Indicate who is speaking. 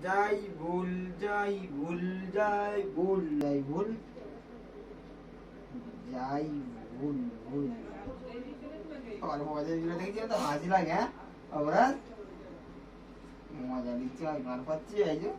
Speaker 1: যাই ভুল যাই ভুল যাই ভুল যাই ভুল যাই ভুল ভুল আর মজা ভিডিও দেখছি তো হাসি লাগে। হ্যাঁ অবরাজ মজা নিচ্ছি আর গান পাচ্ছি এই যে